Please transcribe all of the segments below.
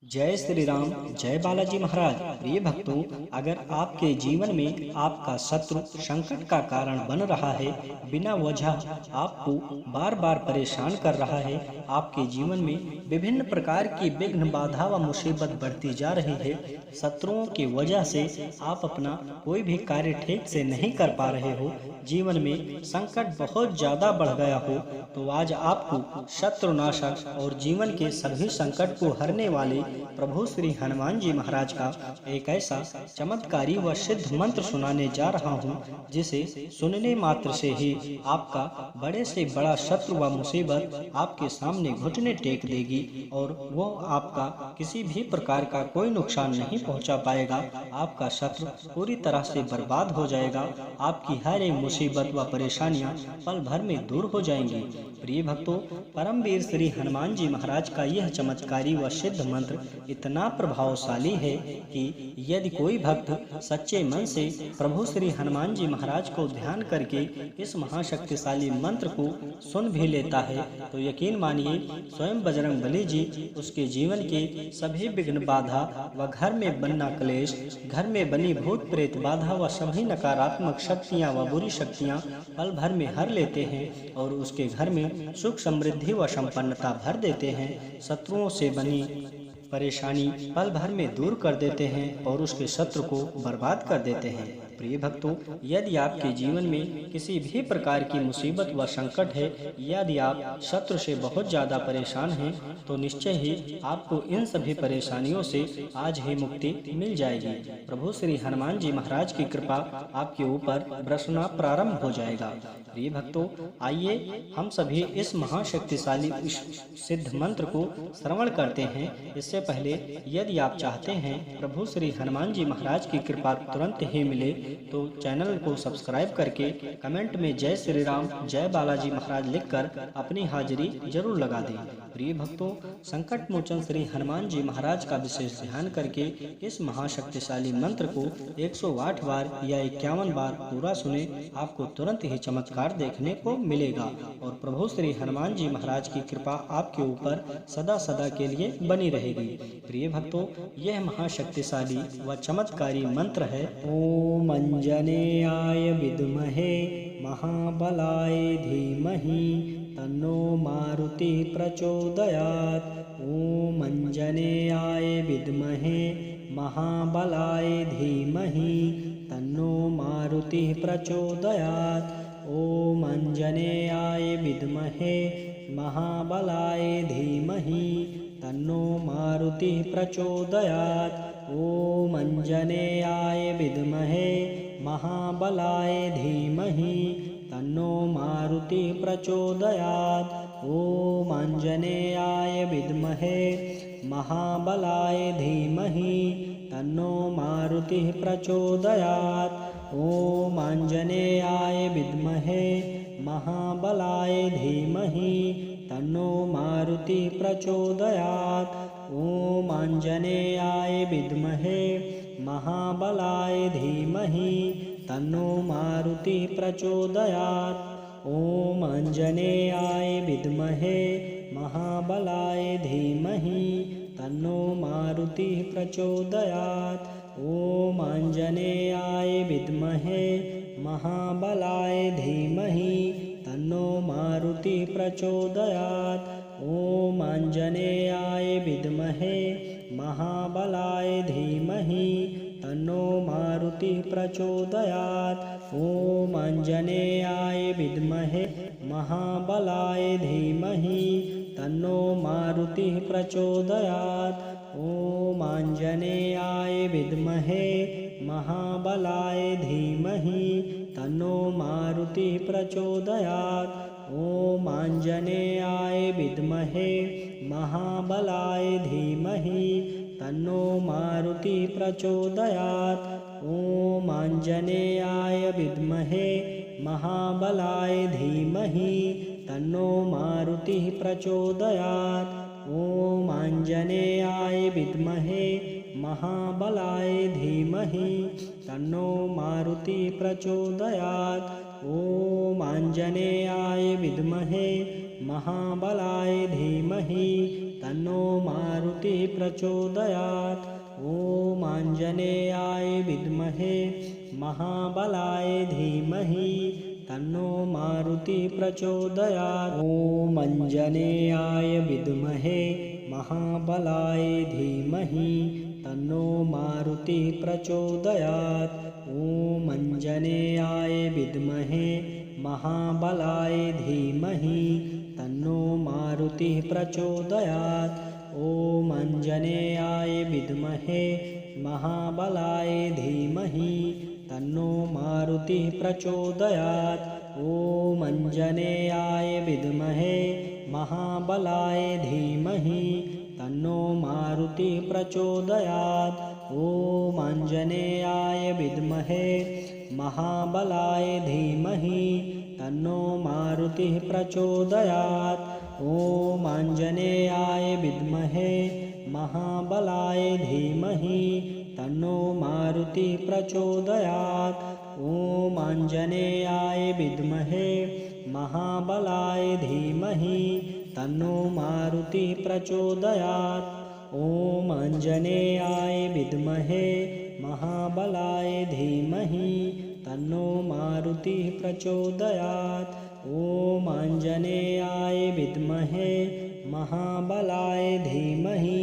जय श्री राम। जय बालाजी महाराज। प्रिय भक्तों, अगर आपके जीवन में आपका शत्रु संकट का कारण बन रहा है, बिना वजह आपको बार बार परेशान कर रहा है, आपके जीवन में विभिन्न प्रकार की विघ्न बाधा व मुसीबत बढ़ती जा रही है, शत्रुओं की वजह से आप अपना कोई भी कार्य ठीक से नहीं कर पा रहे हो, जीवन में संकट बहुत ज्यादा बढ़ गया हो, तो आज आपको शत्रुनाशक और जीवन के सभी संकट को हरने वाले प्रभु श्री हनुमान जी महाराज का एक ऐसा चमत्कारी व सिद्ध मंत्र सुनाने जा रहा हूँ, जिसे सुनने मात्र से ही आपका बड़े से बड़ा शत्रु व मुसीबत आपके सामने घुटने टेक देगी और वो आपका किसी भी प्रकार का कोई नुकसान नहीं पहुँचा पाएगा। आपका शत्रु पूरी तरह से बर्बाद हो जाएगा। आपकी हर एक मुसीबत व परेशानियां पल भर में दूर हो जाएंगी। प्रिय भक्तों, परमवीर श्री हनुमान जी महाराज का यह चमत्कारी व सिद्ध मंत्र इतना प्रभावशाली है कि यदि कोई भक्त सच्चे मन से प्रभु श्री हनुमान जी महाराज को ध्यान करके इस महाशक्तिशाली मंत्र को सुन भी लेता है, तो यकीन मानिए स्वयं बजरंग बली जी उसके जीवन के सभी विघ्न बाधा व घर में बनना क्लेश, घर में बनी भूत प्रेत बाधा व सभी नकारात्मक शक्तियाँ व बुरी शक्तियाँ पल भर में हर लेते हैं और उसके घर में सुख समृद्धि व संपन्नता भर देते हैं। शत्रुओं से बनी परेशानी पल भर में दूर कर देते हैं और उसके शत्रु को बर्बाद कर देते हैं। प्रिय भक्तों, यदि आपके जीवन में किसी भी प्रकार की मुसीबत व संकट है, यदि आप शत्रु से बहुत ज्यादा परेशान हैं, तो निश्चय ही आपको इन सभी परेशानियों से आज ही मुक्ति मिल जाएगी। प्रभु श्री हनुमान जी महाराज की कृपा आपके ऊपर बरसना प्रारंभ हो जाएगा। प्रिय भक्तों, आइए हम सभी इस महाशक्तिशाली सिद्ध मंत्र को श्रवण करते हैं। इससे पहले यदि आप चाहते हैं प्रभु श्री हनुमान जी महाराज की कृपा तुरंत ही मिले, तो चैनल को सब्सक्राइब करके कमेंट में जय श्री राम जय बालाजी महाराज लिखकर अपनी हाजिरी जरूर लगा दें। प्रिय भक्तों, संकट मोचन श्री हनुमान जी महाराज का विशेष ध्यान करके इस महाशक्तिशाली मंत्र को 108 बार या 51 बार पूरा सुने, आपको तुरंत ही चमत्कार देखने को मिलेगा और प्रभु श्री हनुमान जी महाराज की कृपा आपके ऊपर सदा सदा के लिए बनी रहेगी। प्रिय भक्तों, यह महाशक्तिशाली व चमत्कारी मंत्र है। ओम अंजनेयाय विद्महे महाबलाय धीमहि तन्नो मारुति प्रचोदयात्। ओम अंजनेयाय विद्महे महाबलाय धीमहि तन्नो मारुति प्रचोदयात्। ओम अंजनेयाय विद्महे महाबलाय धीमहि तन्नो मारुति प्रचोदयात्। ओम अंजनेयाय विद्महे महाबलाय धीमहि तन्नो मारुति प्रचोदयात्। ओम अंजनेयाय विद्महे महाबलाय धीमहि तन्नो मारुति प्रचोदयात्। ओम अंजनेयाय विद्महे महाबलाय धीमहि तन्नो मारुति प्रचोदयात्। ओम अंजनेयाय विद्महे महाबलाय धीमहि तन्नो मारुति प्रचोदयात्। ओम अंजनेयाय विद्महे महाबलाय धीमहि तन्नो मारुति प्रचोदयात्। ओम अंजनेयाय विद्महे महाबलाय धीमहि तन्नो मारुति प्रचोदयात्। ओम अंजनेयाय विद्महे महाबलाय धीमहि तन्नो मारुति प्रचोदयात्। ओम अंजनेयाय विद्महे महाबलाय धीमहि तन्नो मारुति प्रचोदयात्। ओम अंजनेयाय विद्महे महाबलाय धीमहि तन्नो मारुति प्रचोदयात्। ओम अंजनेयाय विद्महे महाबलाय धीमहि तन्नो मारुति प्रचोदयात्। ओम अंजनेयाय विद्महे महाबलाय धीमहि तन्नो मारुति प्रचोदयात्। ओम अंजनेयाय विद्महे महाबलाय धीमहि तन्नो मारुति प्रचोदयात्। ओम अंजनेयाय विद्महे महाबलाय धीमहि तन्नो मारुतिः प्रचोदयात्। ॐ आञ्जनेयाय विद्महे महाबलाय धीमहि तन्नो मारुतिः प्रचोदयात्। ॐ आञ्जनेयाय विद्महे महाबलाय धीमहि तन्नो मारुतिः प्रचोदयात्। ॐ आञ्जनेयाय विद्महे महाबलाय धीमहि तन्नो मारुतिः प्रचोदयात्। ॐ आञ्जनेयाय विद्महे महाबलाय धीमहि तन्नो मारुतिः प्रचोदयात्। ॐ आञ्जनेयाय विद्महे महाबलाय धीमहि तन्नो मारुतिः प्रचोदयात्। ॐ आञ्जनेयाय विद्महे महाबलाय धीमहि तन्नो मारुतिः प्रचोदयात्। ॐ आञ्जनेयाय विद्महे महाबलाय धीमहि तन्नो मारुतिः प्रचोदयात्। ॐ आञ्जनेयाय विद्महे महाबलाय धीमहि तन्नो मारुतिः प्रचोदयात्। ॐ आञ्जनेयाय विद्महे महाबलाय धीमहि तन्नो मारुतिः प्रचोदयात्। ॐ आञ्जनेयाय विद्महे महाबलाय धीमहि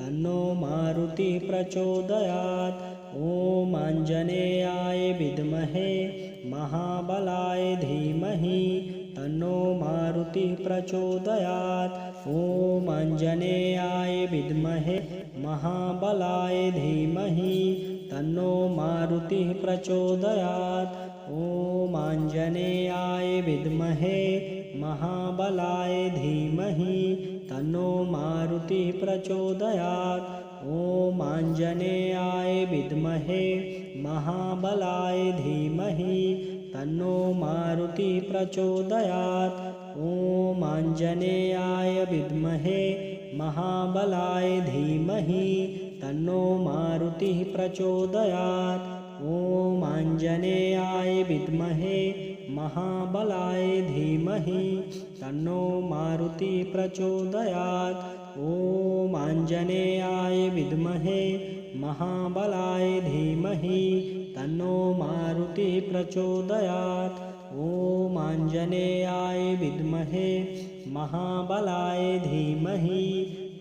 तन्नो मारुतिः प्रचोदयात्। ॐ आञ्जनेयाय विद्महे महाबलाय धीमहि तन्नो मारुतिः प्रचोदयात्। ॐ आञ्जनेयाय विद्महे महाबलाय धीमहि तन्नो मारुतिः प्रचोदयात्। ॐ आञ्जनेयाय विद्महे महाबलाय धीमहि तन्नो मारुतिः प्रचोदयात्। ॐ आञ्जनेयाय विद्महे महाबलाय धीमहि तन्नो मारुतिः प्रचोदयात्। ॐ आञ्जनेयाय विद्महे महाबलाय धीमहि तन्नो मारुतिः प्रचोदयात्। ॐ आञ्जनेयाय विद्महे महाबलाय धीमहि तन्नो मारुतिः प्रचोदयात्। ॐ आञ्जनेयाय विद्महे महाबलाय धीमहि तन्नो मारुतिः प्रचोदयात्। ॐ आञ्जनेयाय विद्महे महाबलाय धीमहि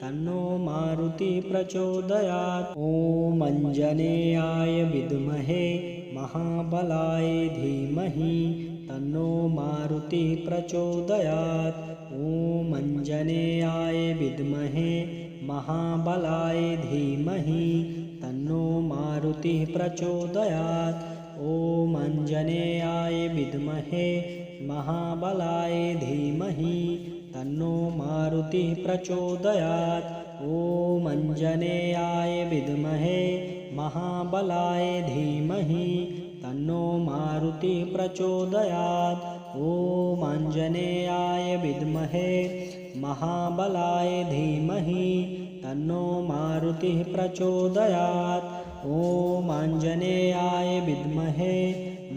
तन्नो मारुतिः प्रचोदयात्। ॐ आञ्जनेयाय विद्महे महाबलाय धीमहि तन्नो मारुतिः प्रचोदयात्। ॐ आञ्जनेयाय विद्महे महाबलाय धीमहि तन्नो मारुतिः प्रचोदयात्। ॐ आञ्जनेयाय विद्महे महाबलाय धीमहि तन्नो मारुतिः प्रचोदयात्। ॐ आञ्जनेयाय विद्महे महाबलाय धीमहि तन्नो मारुतिः प्रचोदयात्। ॐ आञ्जनेयाय विद्महे महाबलाय धीमहि तन्नो मारुतिः प्रचोदयात्। ॐ आञ्जनेयाय विद्महे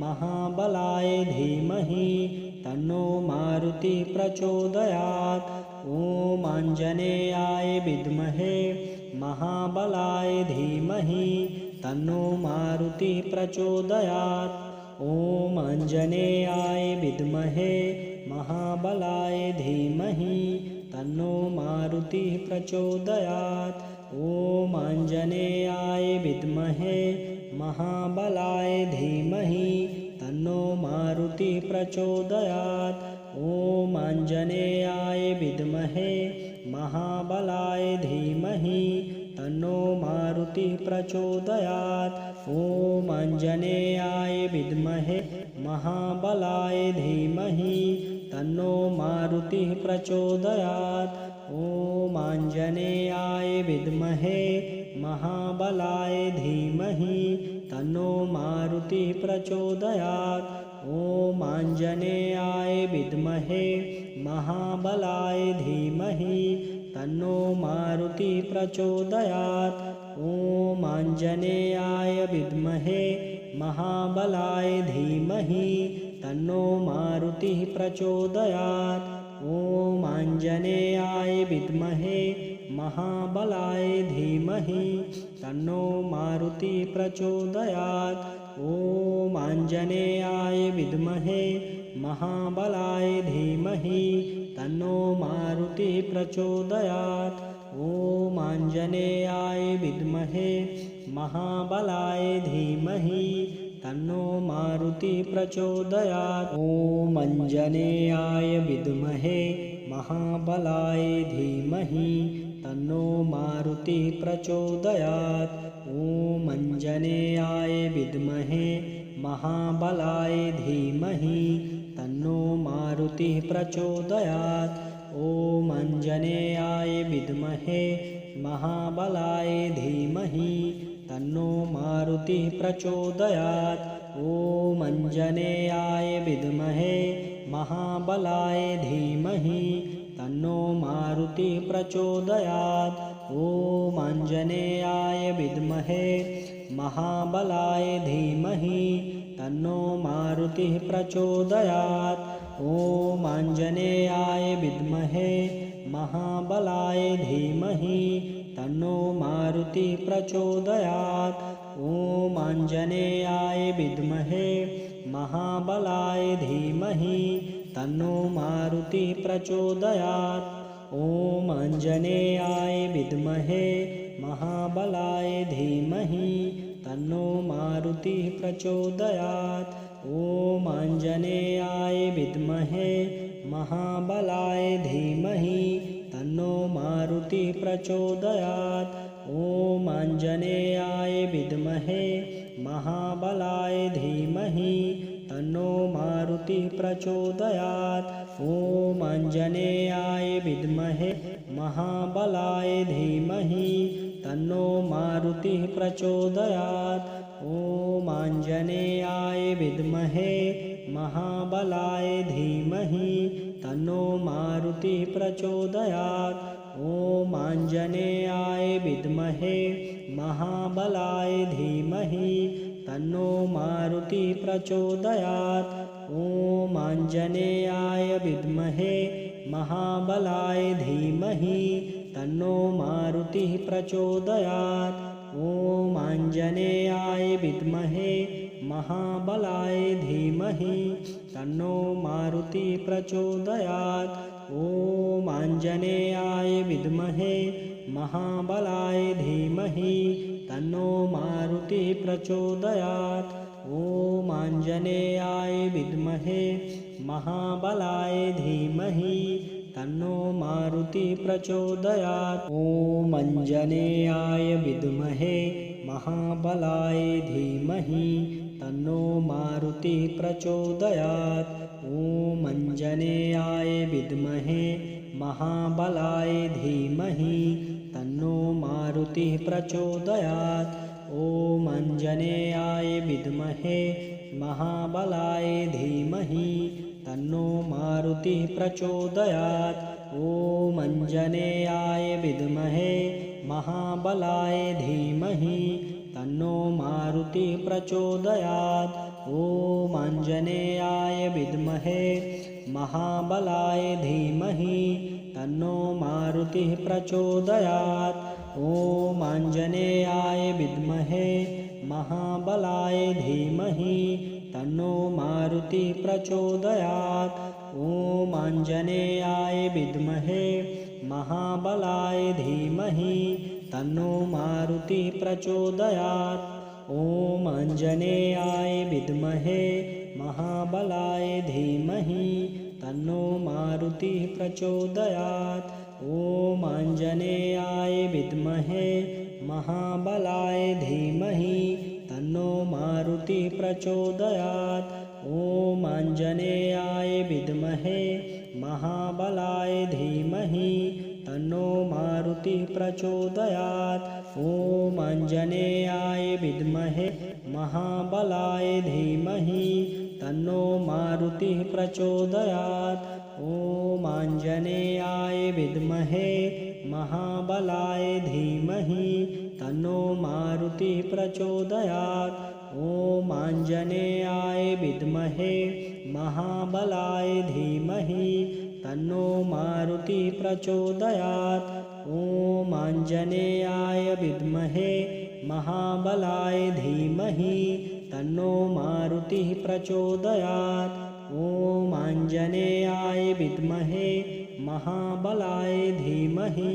महाबलाय धीमहि तन्नो मारुतिः प्रचोदयात्। ॐ आञ्जनेयाय विद्महे महाबलाय धीमहि तन्नो मारुतिः प्रचोदयात्। ॐ आञ्जनेयाय विद्महे महाबलाय धीमहि तन्नो मारुतिः प्रचोदयात्। ॐ आञ्जनेयाय विद्महे महाबलाय धीमहि तन्नो मारुतिः प्रचोदयात्। ॐ आञ्जनेयाय विद्महे महाबलाय धीमहि तन्नो मारुतिः प्रचोदयात्। ॐ आञ्जनेयाय विद्महे महाबलाय धीमहि तन्नो मारुतिः प्रचोदयात्। ॐ आञ्जनेयाय विद्महे महाबलाय धीमहि तन्नो मारुतिः प्रचोदयात्। ॐ आञ्जनेयाय विद्महे महाबलाय धीमहि तन्नो मारुतिः प्रचोदयात्। ॐ आञ्जनेयाय विद्महे महाबलाय धीमहि तन्नो मारुतिः प्रचोदयात्। ॐ आञ्जनेयाय विद्महे महाबलाय धीमहि तन्नो मारुति प्रचोदयात्। ॐ आञ्जनेयाय विद्महे महाबलाय धीमहि तन्नो मारुति प्रचोदयात्। ॐ आञ्जनेयाय विद्महे महाबलाय धीमहि तन्नो मारुति प्रचोदयात्। ॐ आञ्जनेयाय विद्महे महाबलाय धीमहि तन्नो मारुति प्रचोदयात्। ॐ आञ्जनेयाय विद्महे महाबलाय धीमहि तन्नो मारुति प्रचोदयात्। ॐ आञ्जनेयाय विद्महे महाबलाय धीमहि तन्नो मारुति प्रचोदयात्। ॐ आञ्जनेयाय विद्महे महाबलाय धीमहि तन्नो मारुति प्रचोदयात्। ॐ आञ्जनेयाय विद्महे महाबलाय धीमहि तन्नो मारुति प्रचोदयात्। ॐ आञ्जनेयाय विद्महे महाबलाय धीमहि तन्नो मारुति प्रचोदयात्। ॐ आञ्जनेयाय विद्महे महाबलाय धीमहि तन्नो मारुति प्रचोदयात्। ॐ आञ्जनेयाय विद्महे महाबलाय धीमहि तन्नो मारुति प्रचोदयात्। ॐ आञ्जनेयाय विद्महे महाबलाय धीमहि तन्नो मारुति प्रचोदयात्। ॐ आञ्जनेयाय विद्महे महाबलाय धीमहि तन्नो मारुति प्रचोदयात्। ॐ आञ्जनेयाय विद्महे महाबलाय धीमहि तन्नो मारुति प्रचोदयात्। ॐ आञ्जनेयाय विद्महे महाबलाय धीमहि तन्नो मारुति प्रचोदयात्। ॐ आञ्जनेयाय विद्महे महाबलाय धीमहि तन्नो मारुति प्रचोदयात्। ॐ आञ्जनेयाय विद्महे महाबलाय धीमहि तन्नो मारुति प्रचोदयात्। ॐ आञ्जनेयाय विद्महे महाबलाय धीमहि तन्नो मारुति प्रचोदयात्। ॐ आञ्जनेयाय विद्महे महाबलाय धीमहि तन्नो मारुति प्रचोदयात्। ॐ आञ्जनेयाय विद्महे महाबलाय धीमहि तन्नो मारुति प्रचोदयात्। ॐ आञ्जनेयाय विद्महे महाबलाय धीमहि तन्नो मारुति प्रचोदयात्। ॐ आञ्जनेयाय विद्महे महाबलाय धीमहि तन्नो मारुति प्रचोदयात्। ॐ आञ्जनेयाय विद्महे महाबलाय धीमहि तन्नो मारुति प्रचोदयात्। ॐ आञ्जनेयाय विद्महे महाबलाय धीमहि तन्नो मारुति प्रचोदयात्। ॐ आञ्जनेयाय विद्महे महाबलाय धीमहि तन्नो मारुति प्रचोदयात्। ॐ आञ्जनेयाय विद्महे महाबलाय धीमहि तन्नो मारुति प्रचोदयात्। ॐ आञ्जनेयाय विद्महे महाबलाय धीमहि तन्नो मारुति प्रचोदयात्। ॐ आञ्जनेयाय विद्महे महाबलाय धीमहि तन्नो मारुति प्रचोदयात्। ॐ आञ्जनेयाय विद्महे महाबलाय धीमहि तन्नो मारुति प्रचोदयात्। ॐ आञ्जनेयाय विद्महे महाबलाय धीमहि तन्नो मारुति प्रचोदयात्। ॐ आञ्जनेयाय विद्महे महाबलाय धीमहि तन्नो मारुति प्रचोदयात्। ॐ आञ्जनेयाय विद्महे महाबलाय धीमहि तन्नो मारुति प्रचोदयात्। ॐ आञ्जनेयाय विद्महे महाबलाय धीमहि तन्नो मारुति प्रचोदयात्। ॐ आञ्जनेयाय विद्महे महाबलाय धीमहि तन्नो मारुतिः प्रचोदयात्। ॐ आञ्जनेयाय विद्महे महाबलाय धीमहि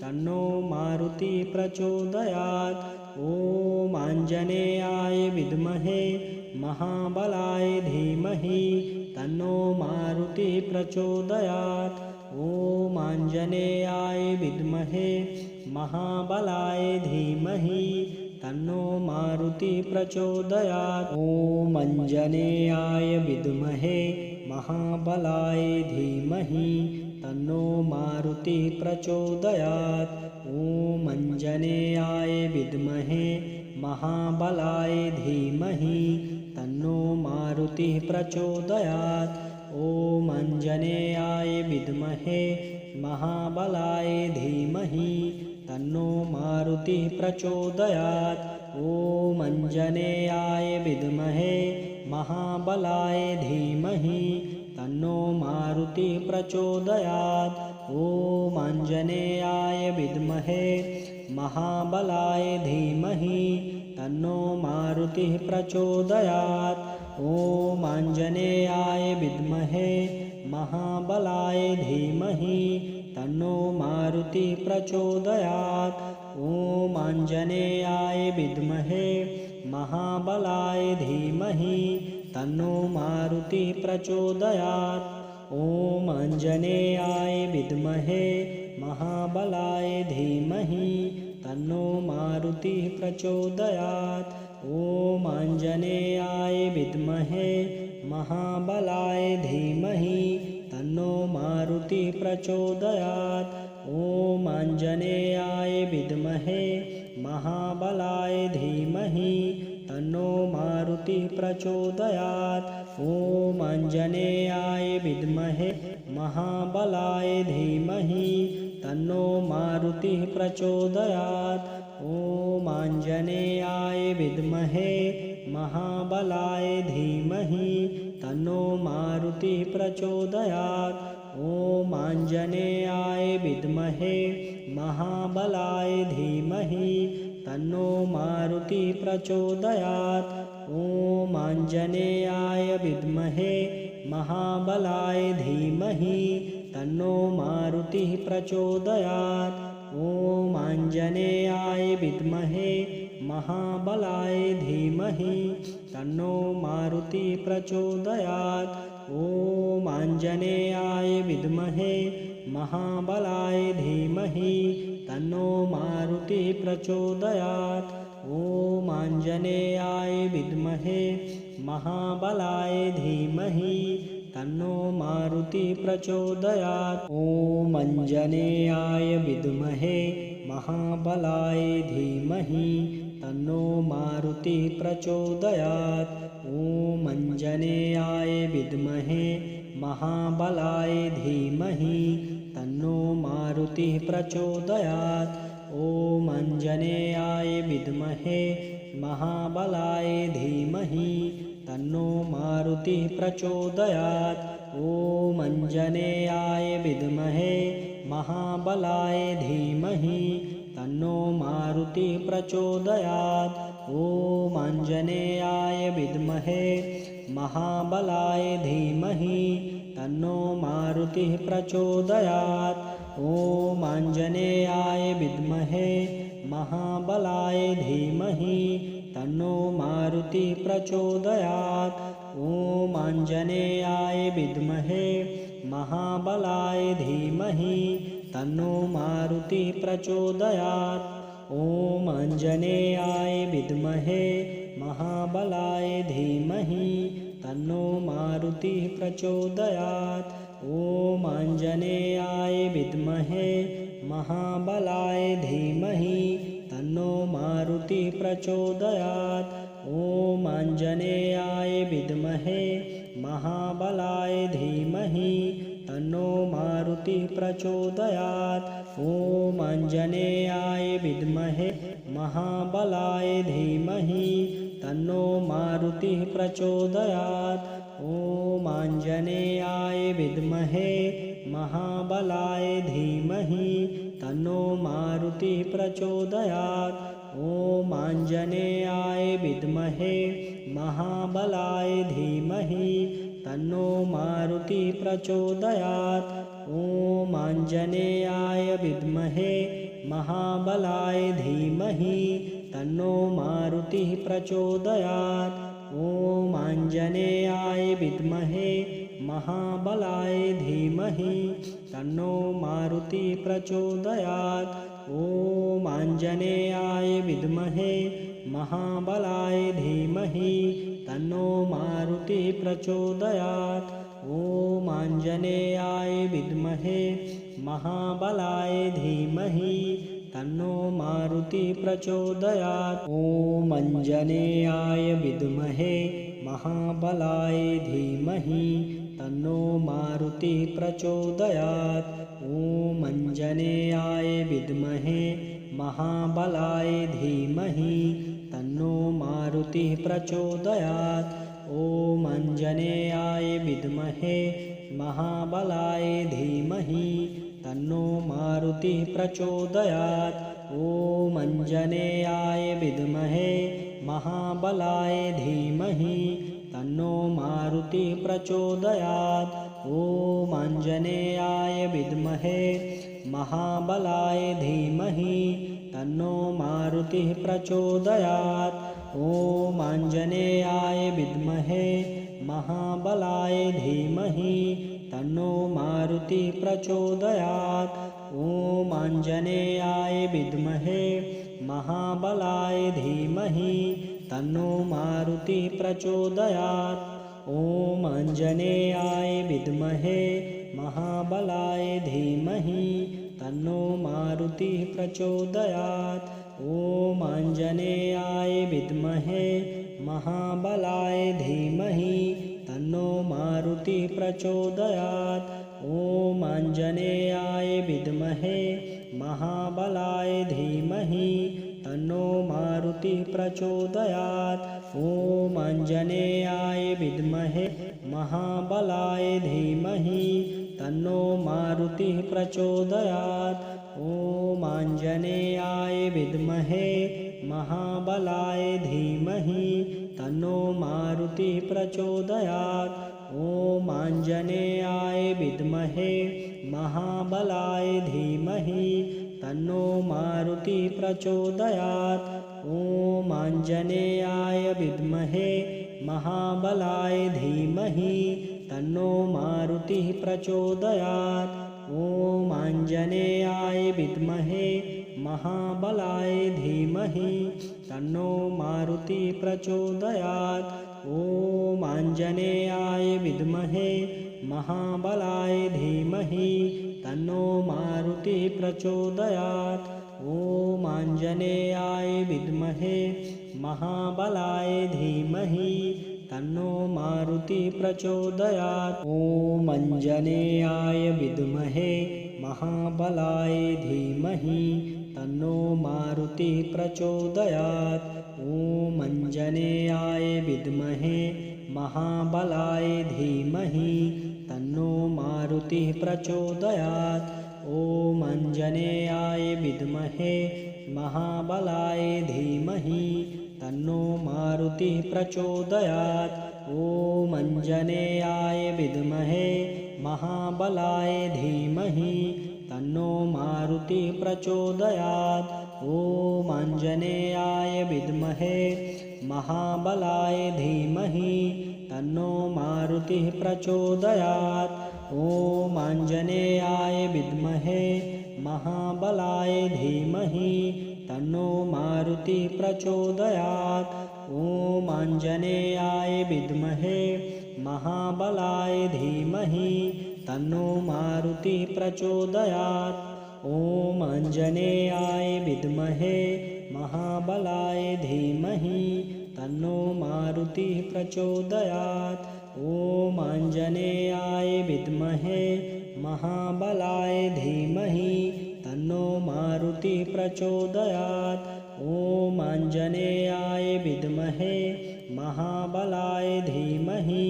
तन्नो मारुतिः प्रचोदयात्। ॐ आञ्जनेयाय विद्महे महाबलाय धीमहि तन्नो मारुतिः प्रचोदयात्। ॐ आञ्जनेयाय विद्महे महाबलाय धीमहि तन्नो मारुतिः प्रचोदयात्। ॐ आञ्जनेयाय विद्महे महाबलाय धीमहि तन्नो मारुतिः प्रचोदयात्। ॐ आञ्जनेयाय विद्महे महाबलाय धीमहि तन्नो मारुतिः प्रचोदयात्। ॐ आञ्जनेयाय विद्महे महाबलाय धीमहि तन्नो मारुतिः प्रचोदयात्। ॐ आञ्जनेयाय विद्महे महाबलाय धीमहि तन्नो मारुतिः प्रचोदयात्। ॐ आञ्जनेयाय विद्महे महाबलाय धीमहि तन्नो मारुतिः प्रचोदयात्। ॐ आञ्जनेयाय विद्महे महाबलाय धीमहि तन्नो मारुतिः प्रचोदयात्। ॐ आञ्जनेयाय विद्महे महाबलाय धीमहि तन्नो मारुतिः प्रचोदयात्। ॐ आञ्जनेयाय विद्महे महाबलाय धीमहि तन्नो मारुतिः प्रचोदयात्। ॐ आञ्जनेयाय विद्महे महाबलाय धीमहि तन्नो मारुतिः प्रचोदयात्। ॐ आञ्जनेयाय विद्महे महाबलाय धीमहि तन्नो मारुतिः प्रचोदयात्। ॐ आञ्जनेयाय विद्महे महाबलाय धीमहि तन्नो मारुतिः प्रचोदयात्। ॐ आञ्जनेयाय विद्महे महाबलाय धीमहि तन्नो मारुतिः प्रचोदयात्। ॐ आञ्जनेयाय विद्महे महाबलाय धीमहि तन्नो मारुतिः प्रचोदयात्। ॐ आञ्जनेयाय विद्महे महाबलाय धीमहि तन्नो मारुतिः प्रचोदयात्। ॐ आञ्जनेयाय विद्महे महाबलाय धीमहि तन्नो मारुतिः प्रचोदयात्। ॐ आञ्जनेयाय विद्महे महाबलाय धीमहि तन्नो मारुतिः प्रचोदयात्। ॐ आञ्जनेयाय विद्महे महाबलाय धीमहि तन्नो मारुतिः प्रचोदयात्। ॐ आञ्जनेयाय विद्महे महाबलाय धीमहि तन्नो मारुतिः प्रचोदयात्। ॐ आञ्जनेयाय विद्महे महाबलाय धीमहि तन्नो मारुतिः प्रचोदयात्। ॐ आञ्जनेयाय विद्महे महाबलाय धीमहि तन्नो मारुतिः प्रचोदयात्। ॐ आञ्जनेयाय विद्महे महाबलाय धीमहि तन्नो मारुतिः प्रचोदयात्। ॐ आञ्जनेयाय विद्महे महाबलाय धीमहि तन्नो मारुतिः प्रचोदयात्। ॐ आञ्जनेयाय विद्महे महाबलाय धीमहि तन्नो मारुतिः प्रचोदयात्। ॐ आञ्जनेयाय विद्महे महाबलाय धीमहि तन्नो मारुतिः प्रचोदयात्। ॐ आञ्जनेयाय विद्महे महाबलाय धीमहि तन्नो मारुतिः प्रचोदयात्। ॐ आञ्जनेयाय विद्महे महाबलाय धीमहि तन्नो मारुतिः प्रचोदयात्। ॐ आञ्जनेयाय विद्महे महाबलाय धीमहि तन्नो मारुतिः प्रचोदयात्। ॐ आञ्जनेयाय विद्महे महाबलाय धीमहि तन्नो मारुतिः प्रचोदयात्। ॐ आञ्जनेयाय विद्महे महाबलाय धीमहि तन्नो मारुतिः प्रचोदयात्। ॐ आञ्जनेयाय विद्महे महाबलाय धीमहि तन्नो मारुतिः प्रचोदयात्। ॐ आञ्जनेयाय विद्महे महाबलाय धीमहि तन्नो मारुतिः प्रचोदयात्। ॐ आञ्जनेयाय विद्महे महाबलाय धीमहि तन्नो मारुतिः प्रचोदयात्। ॐ आञ्जनेयाय विद्महे महाबलाय धीमहि तन्नो मारुतिः प्रचोदयात्। ॐ आञ्जनेयाय विद्महे महाबलाय धीमहि तन्नो मारुतिः प्रचोदयात्। ॐ आञ्जनेयाय विद्महे महाबलाय धीमहि तन्नो मारुतिः प्रचोदयात्। ॐ आञ्जनेयाय विद्महे महाबलाय धीमहि तन्नो मारुतिः प्रचोदयात्। ॐ आञ्जनेयाय विद्महे महाबलाय धीमहि तन्नो मारुतिः प्रचोदयात्। ॐ आञ्जनेयाय विद्महे महाबलाय धीमहि तन्नो मारुतिः प्रचोदयात्। ॐ आञ्जनेयाय विद्महे महाबलाय धीमहि तन्नो मारुतिः प्रचोदयात्। ॐ आञ्जनेयाय विद्महे महाबलाय धीमहि तन्नो मारुतिः प्रचोदयात्। ॐ आञ्जनेयाय विद्महे महाबलाय धीमहि तन्नो मारुतिः प्रचोदयात्। ॐ आञ्जनेयाय विद्महे महाबलाय धीमहि तन्नो मारुतिः प्रचोदयात्। ॐ आञ्जनेयाय विद्महे महाबलाय धीमहि तन्नो मारुतिः प्रचोदयात्। ॐ आञ्जनेयाय विद्महे महाबलाय धीमहि तन्नो मारुतिः प्रचोदयात्। ॐ आञ्जनेयाय विद्महे महाबलाय धीमहि तन्नो मारुतिः प्रचोदयात्। ॐ आञ्जनेयाय विद्महे महाबलाय धीमहि तन्नो मारुतिः प्रचोदयात्। ॐ आञ्जनेयाय विद्महे महाबलाय धीमहि तन्नो मारुतिः प्रचोदयात्। ॐ आञ्जनेयाय विद्महे महाबलाय धीमहि तन्नो मारुतिः प्रचोदयात्। ॐ आञ्जनेयाय विद्महे महाबलाय धीमहि तन्नो मारुतिः प्रचोदयात्। ॐ आञ्जनेयाय विद्महे महाबलाय धीमहि तन्नो मारुतिः प्रचोदयात्। ॐ आञ्जनेयाय विद्महे महाबलाय धीमहि तन्नो मारुतिः प्रचोदयात्। ॐ आञ्जनेयाय विद्महे महाबलाय धीमहि तन्नो मारुतिः प्रचोदयात्। ॐ आञ्जनेयाय विद्महे महाबलाय धीमहि तन्नो मारुतिः प्रचोदयात्। ॐ आञ्जनेयाय विद्महे महाबलाय धीमहि तन्नो मारुतिः प्रचोदयात्। ॐ आञ्जनेयाय विद्महे महाबलाय धीमहि तन्नो मारुतिः प्रचोदयात्। ॐ आञ्जनेयाय विद्महे महाबलाय धीमहि तन्नो मारुतिः प्रचोदयात्। ॐ आञ्जनेयाय विद्महे महाबलाय धीमहि तन्नो मारुतिः प्रचोदयात्। ॐ आञ्जनेयाय विद्महे महाबलाय धीमहि तन्नो मारुतिः प्रचोदयात्। ॐ आञ्जनेयाय विद्महे महाबलाय धीमहि तन्नो मारुतिः प्रचोदयात्। ॐ आञ्जनेयाय विद्महे महाबलाय धीमहि तन्नो मारुतिः प्रचोदयात्। ॐ आञ्जनेयाय विद्महे महाबलाय धीमहि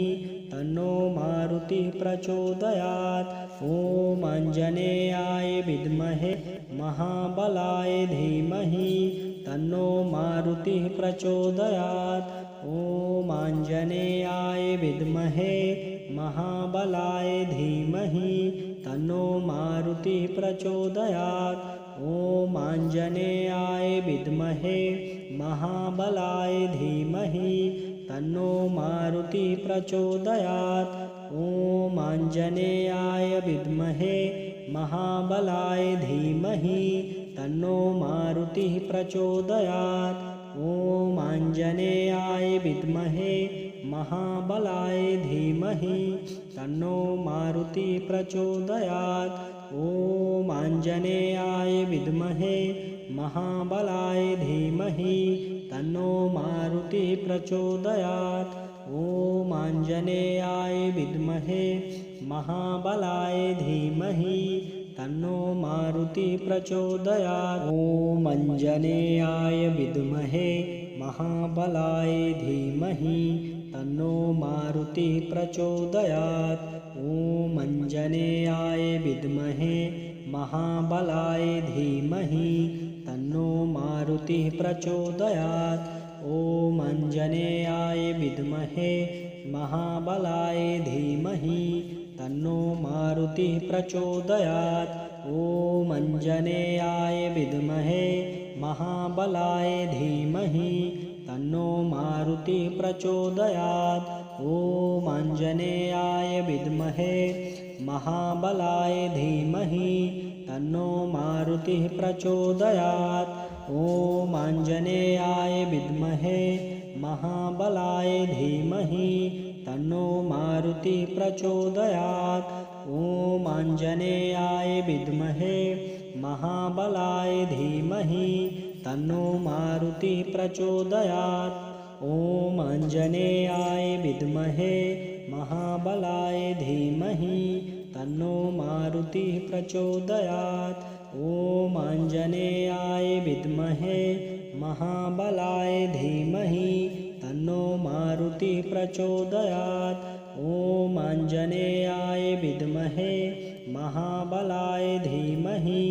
तन्नो मारुतिः प्रचोदयात्। ॐ आञ्जनेयाय विद्महे महाबलाय धीमहि तन्नो मारुतिः प्रचोदयात्। ॐ आञ्जनेयाय विद्महे महाबलाय धीमहि तन्नो मारुतिः प्रचोदयात्। ॐ आञ्जनेयाय विद्महे महाबलाय धीमहि तन्नो मारुतिः प्रचोदयात्। ॐ आञ्जनेयाय विद्महे महाबलाय धीमहि तन्नो मारुतिः प्रचोदयात्। ॐ आञ्जनेयाय विद्महे महाबलाय धीमहि तन्नो मारुतिः प्रचोदयात्। ॐ आञ्जनेयाय विद्महे महाबलाय धीमहि तन्नो मारुतिः प्रचोदयात्। ॐ आञ्जनेयाय विद्महे महाबलाय धीमहि तन्नो मारुतिः प्रचोदयात्। ॐ आञ्जनेयाय विद्महे महाबलाय धीमहि तन्नो मारुतिः प्रचोदयात्। ॐ आञ्जनेयाय विद्महे महाबलाय धीमहि तन्नो मारुतिः प्रचोदयात्। ॐ आञ्जनेयाय विद्महे महाबलाय धीमहि तन्नो मारुतिः प्रचोदयात्। ॐ आञ्जनेयाय विद्महे महाबलाय धीमहि तन्नो मारुतिः प्रचोदयात्। ॐ आञ्जनेयाय विद्महे महाबलाय धीमहि तन्नो मारुतिः प्रचोदयात्। ॐ आञ्जनेयाय विद्महे महाबलाय धीमहि तन्नो मारुतिः प्रचोदयात्। ॐ आञ्जनेयाय विद्महे महाबलाय धीमहि तन्नो मारुतिः प्रचोदयात्। ॐ आञ्जनेयाय विद्महे महाबलाय धीमहि तन्नो मारुतिः प्रचोदयात्। ॐ आञ्जनेयाय विद्महे महाबलाय धीमहि तन्नो मारुतिः प्रचोदयात्। ॐ आञ्जनेयाय विद्महे महाबलाय धीमहि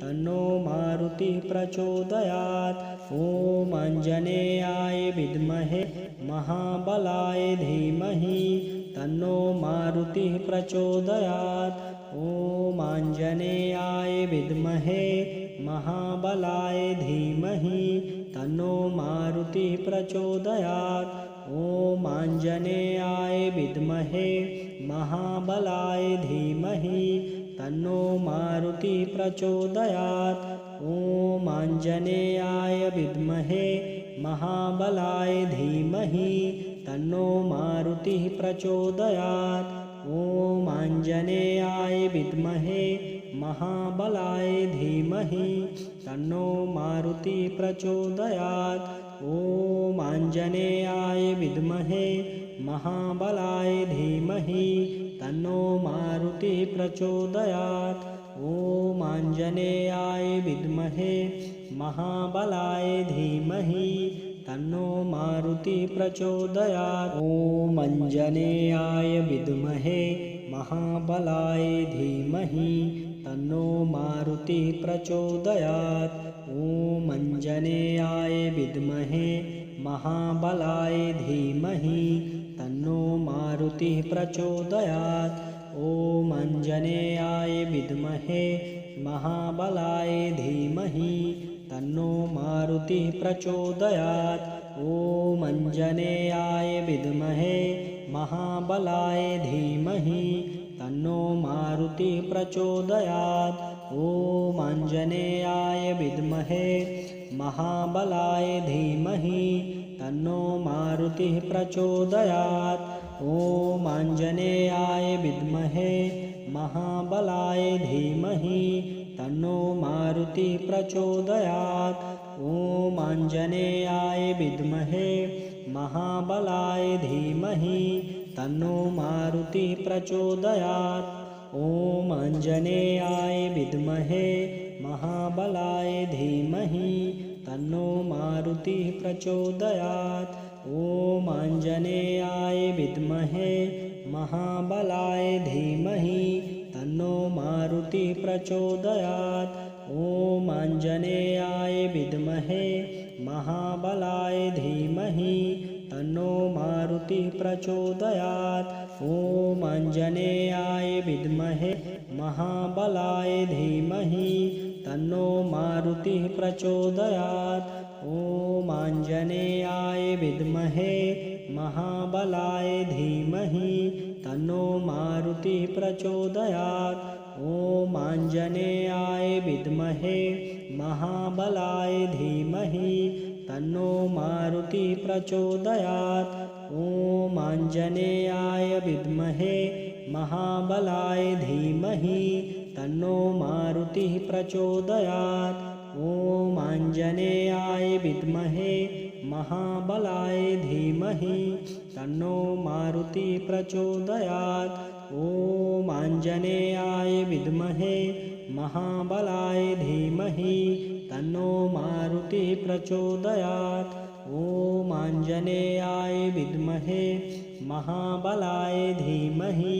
तन्नो मारुतिः प्रचोदयात्। ॐ आञ्जनेयाय विद्महे महाबलाय धीमहि तन्नो मारुतिः प्रचोदयात्। ॐ आञ्जनेयाय विद्महे महाबलाय धीमहि तन्नो मारुतिः प्रचोदयात्। ॐ आञ्जनेयाय विद्महे महाबलाय धीमहि तन्नो मारुतिः प्रचोदयात्। ॐ आञ्जनेयाय विद्महे महाबलाय धीमहि तन्नो मारुतिः प्रचोदयात्। ॐ आञ्जनेयाय विद्महे महाबलाय धीमहि तन्नो मारुतिः प्रचोदयात्। ॐ आञ्जनेयाय विद्महे महाबलाय धीमहि तन्नो मारुतिः प्रचोदयात्। ॐ आञ्जनेयाय विद्महे महाबलाय धीमहि तन्नो मारुतिः प्रचोदयात्। ॐ आञ्जनेयाय विद्महे महाबलाय धीमहि तन्नो मारुतिः प्रचोदयात्। ॐ आञ्जनेयाय विद्महे महाबलाय धीमहि तन्नो मारुतिः प्रचोदयात्। ॐ आञ्जनेयाय विद्महे महाबलाय धीमहि तन्नो मारुतिः प्रचोदयात्। ॐ आञ्जनेयाय विद्महे महाबलाय धीमहि तन्नो मारुतिः प्रचोदयात्। ॐ आञ्जनेयाय विद्महे महाबलाय धीमहि तन्नो मारुतिः प्रचोदयात्। ॐ आञ्जनेयाय विद्महे महाबलाय धीमहि तन्नो मारुतिः प्रचोदयात्। ॐ आञ्जनेयाय विद्महे महाबलाय धीमहि तन्नो मारुतिः प्रचोदयात्। ॐ आञ्जनेयाय विद्महे महाबलाय धीमहि तन्नो मारुतिः प्रचोदयात्। ॐ आञ्जनेयाय विद्महे महाबलाय धीमहि तन्नो मारुतिः प्रचोदयात्। ॐ आञ्जनेयाय विद्महे महाबलाय धीमहि तन्नो मारुतिः प्रचोदयात्। ॐ आञ्जनेयाय विद्महे महाबलाय धीमहि तन्नो मारुतिः प्रचोदयात्। ॐ आञ्जनेयाय विद्महे महाबलाय धीमहि तन्नो मारुतिः प्रचोदयात्। ॐ आञ्जनेयाय विद्महे महाबलाय धीमहि तन्नो मारुतिः प्रचोदयात्। ॐ आञ्जनेयाय विद्महे महाबलाय धीमहि तन्नो मारुतिः प्रचोदयात्। ॐ आञ्जनेयाय विद्महे महाबलाय धीमहि तन्नो मारुतिः प्रचोदयात्। ॐ आञ्जनेयाय विद्महे महाबलाय धीमहि तन्नो मारुतिः प्रचोदयात्। ॐ आञ्जनेयाय विद्महे महाबलाय धीमहि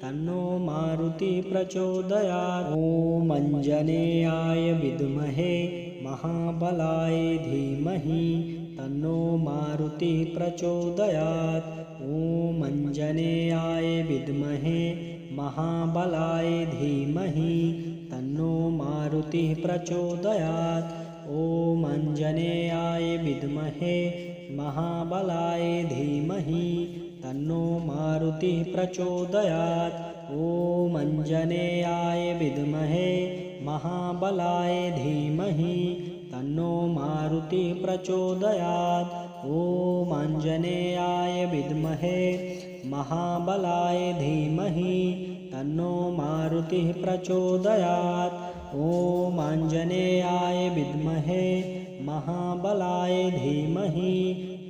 तन्नो मारुतिः प्रचोदयात्। ॐ आञ्जनेयाय विद्महे महाबलाय धीमहि तन्नो मारुतिः प्रचोदयात्। ॐ आञ्जनेयाय विद्महे महाबलाय धीमहि तन्नो मारुतिः प्रचोदयात्। ॐ आञ्जनेयाय विद्महे महाबलाय धीमहि तन्नो मारुतिः प्रचोदयात्। ॐ आञ्जनेयाय विद्महे महाबलाय धीमहि तन्नो मारुतिः प्रचोदयात्। ॐ आञ्जनेयाय विद्महे महाबलाय धीमहि तन्नो मारुतिः प्रचोदयात्। ॐ आञ्जनेयाय विद्महे महाबलाय धीमहि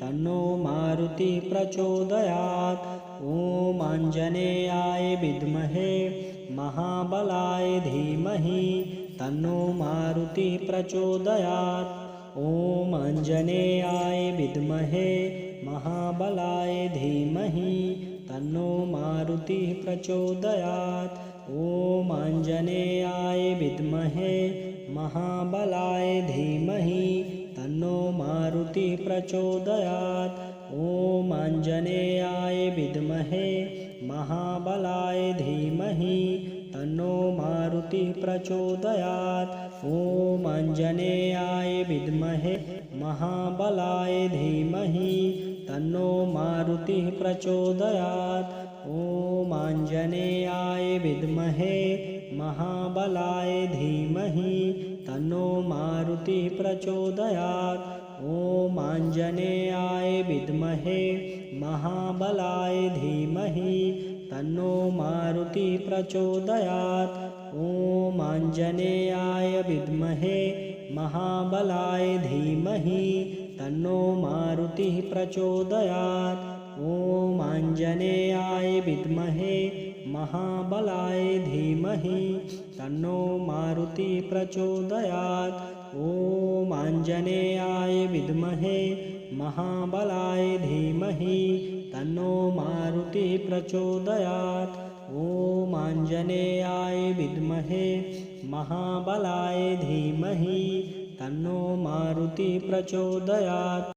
तन्नो मारुतिः प्रचोदयात्। ॐ आञ्जनेयाय विद्महे महाबलाय धीमहि तन्नो मारुतिः प्रचोदयात्। ॐ आञ्जनेयाय विद्महे महाबलाय धीमहि तन्नो मारुतिः प्रचोदयात्। ॐ आञ्जनेयाय विद्महे महाबलाय धीमहि तन्नो मारुतिः प्रचोदयात्। ॐ आञ्जनेयाय विद्महे महाबलाय धीमहि तन्नो मारुतिः प्रचोदयात्। ॐ आञ्जनेयाय विद्महे महाबलाय धीमहि तन्नो मारुतिः प्रचोदयात्। ॐ आञ्जनेयाय विद्महे महाबलाय धीमहि तन्नो मारुतिः प्रचोदयात्। ॐ आञ्जनेयाय विद्महे महाबलाय धीमहि तन्नो मारुतिः प्रचोदयात्। ॐ आञ्जनेयाय विद्महे महाबलाय धीमहि तन्नो मारुतिः प्रचोदयात्। ॐ आञ्जनेयाय विद्महे महाबलाय धीमहि तन्नो मारुतिः प्रचोदयात्। ॐ आञ्जनेयाय विद्महे महाबलाय धीमहि तन्नो मारुतिः प्रचोदयात्। ॐ आञ्जनेयाय विद्महे महाबलाय धीमहि तन्नो मारुतिः प्रचोदयात्।